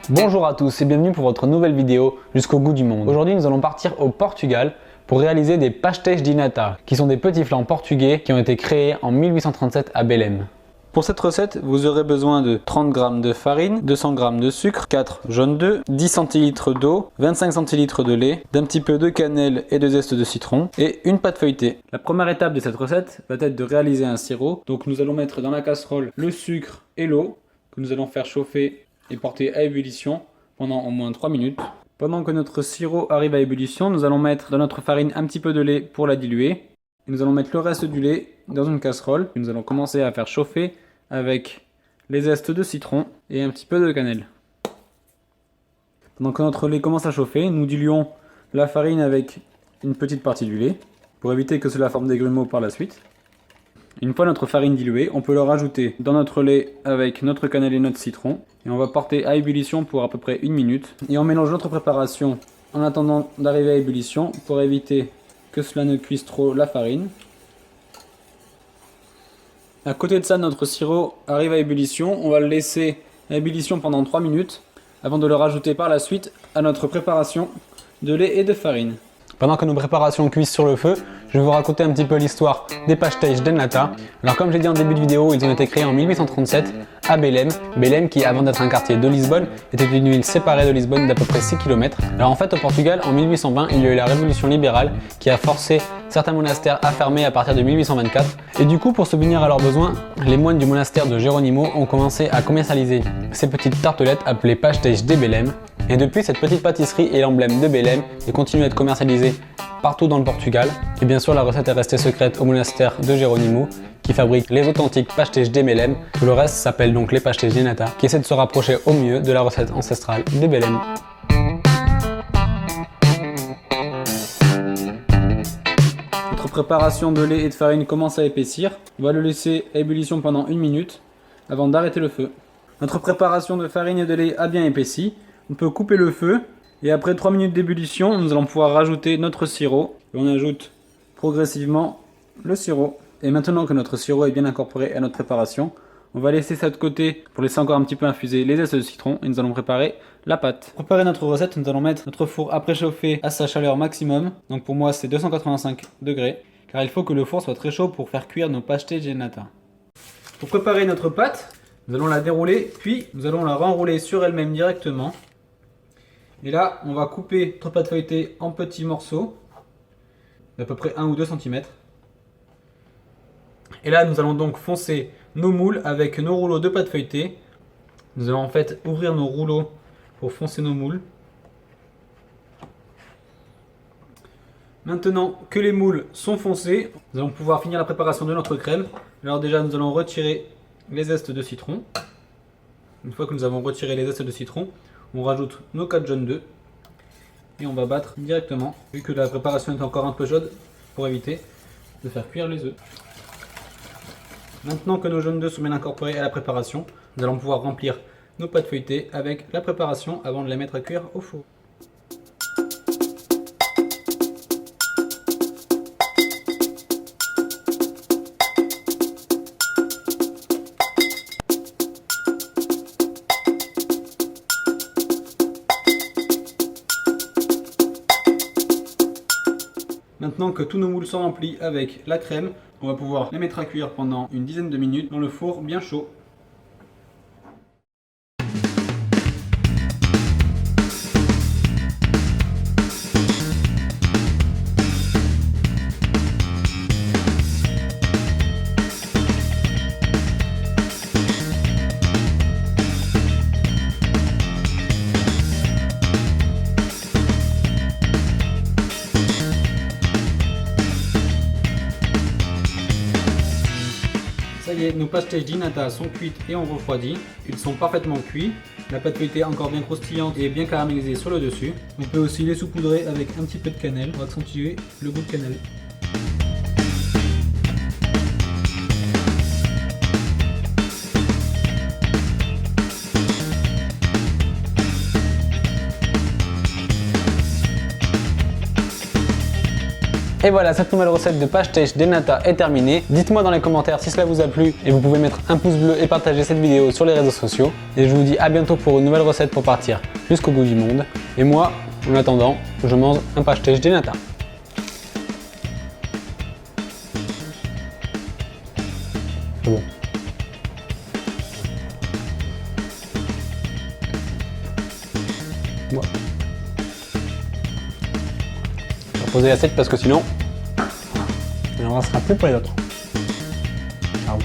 Bonjour à tous et bienvenue pour votre nouvelle vidéo jusqu'au goût du monde. Aujourd'hui nous allons partir au Portugal pour réaliser des pastéis de nata, qui sont des petits flancs portugais qui ont été créés en 1837 à Belém. Pour cette recette, vous aurez besoin de 30 g de farine, 200 g de sucre, 4 jaunes d'œufs, 10 centilitres d'eau, 25 centilitres de lait, d'un petit peu de cannelle et de zeste de citron et une pâte feuilletée. La première étape de cette recette va être de réaliser un sirop. Donc nous allons mettre dans la casserole le sucre et l'eau que nous allons faire chauffer et porter à ébullition pendant au moins 3 minutes. Pendant que notre sirop arrive à ébullition, nous allons mettre dans notre farine un petit peu de lait pour la diluer. Et nous allons mettre le reste du lait dans une casserole que nous allons commencer à faire chauffer avec les zestes de citron et un petit peu de cannelle. Pendant que notre lait commence à chauffer, nous diluons la farine avec une petite partie du lait pour éviter que cela forme des grumeaux par la suite. Une fois notre farine diluée, on peut le rajouter dans notre lait avec notre cannelle et notre citron. Et on va porter à ébullition pour à peu près 1 minute. Et on mélange notre préparation en attendant d'arriver à ébullition pour éviter que cela ne cuise trop la farine. À côté de ça, notre sirop arrive à ébullition. On va le laisser à ébullition pendant 3 minutes avant de le rajouter par la suite à notre préparation de lait et de farine. Pendant que nos préparations cuisent sur le feu, je vais vous raconter un petit peu l'histoire des pastéis de nata. Alors comme j'ai dit en début de vidéo, ils ont été créés en 1837 à Belém. Belém qui avant d'être un quartier de Lisbonne était une ville séparée de Lisbonne d'à peu près 6 km. Alors en fait au Portugal en 1820 il y a eu la révolution libérale qui a forcé certains monastères à fermer à partir de 1824. Et du coup pour subvenir à leurs besoins, les moines du monastère de Jerónimo ont commencé à commercialiser ces petites tartelettes appelées pastéis de Belém. Et depuis, cette petite pâtisserie est l'emblème de Belém et continue à être commercialisée partout dans le Portugal. Et bien sûr, la recette est restée secrète au monastère de Jerónimo qui fabrique les authentiques pastéis de Belém. Tout le reste s'appelle donc les pastéis de nata qui essaient de se rapprocher au mieux de la recette ancestrale de Belém. Notre préparation de lait et de farine commence à épaissir. On va le laisser à ébullition pendant 1 minute avant d'arrêter le feu. Notre préparation de farine et de lait a bien épaissi. On peut couper le feu et après 3 minutes d'ébullition, nous allons pouvoir rajouter notre sirop. Et on ajoute progressivement le sirop. Et maintenant que notre sirop est bien incorporé à notre préparation, on va laisser ça de côté pour laisser encore un petit peu infuser les zestes de citron et nous allons préparer la pâte. Pour préparer notre recette, nous allons mettre notre four à préchauffer à sa chaleur maximum. Donc pour moi c'est 285 degrés car il faut que le four soit très chaud pour faire cuire nos pastéis de nata. Pour préparer notre pâte, nous allons la dérouler puis nous allons la renrouler sur elle-même directement. Et là, on va couper notre pâte feuilletée en petits morceaux d'à peu près 1 ou 2 cm. Et là, nous allons donc foncer nos moules avec nos rouleaux de pâte feuilletée. Nous allons en fait ouvrir nos rouleaux pour foncer nos moules. Maintenant que les moules sont foncés, nous allons pouvoir finir la préparation de notre crème. Alors déjà, nous allons retirer les zestes de citron. Une fois que nous avons retiré les zestes de citron, on rajoute nos 4 jaunes d'œufs et on va battre directement, vu que la préparation est encore un peu chaude, pour éviter de faire cuire les œufs. Maintenant que nos jaunes d'œufs sont bien incorporés à la préparation, nous allons pouvoir remplir nos pâtes feuilletées avec la préparation avant de les mettre à cuire au four. Maintenant que tous nos moules sont remplis avec la crème, on va pouvoir les mettre à cuire pendant une dizaine de minutes dans le four bien chaud. Ça y est, nos pastéis de nata sont cuites et ont refroidi. Ils sont parfaitement cuits. La pâte feuilletée est encore bien croustillante et bien caramélisée sur le dessus. On peut aussi les saupoudrer avec un petit peu de cannelle pour accentuer le goût de cannelle. Et voilà, cette nouvelle recette de pastéis de nata est terminée. Dites-moi dans les commentaires si cela vous a plu et vous pouvez mettre un pouce bleu et partager cette vidéo sur les réseaux sociaux. Et je vous dis à bientôt pour une nouvelle recette pour partir jusqu'au bout du monde. Et moi, en attendant, je mange un pastéis de nata. C'est bon. Ouais. Je vais poser l'assiette parce que sinon, il n'en restera plus pour les autres. Ciao.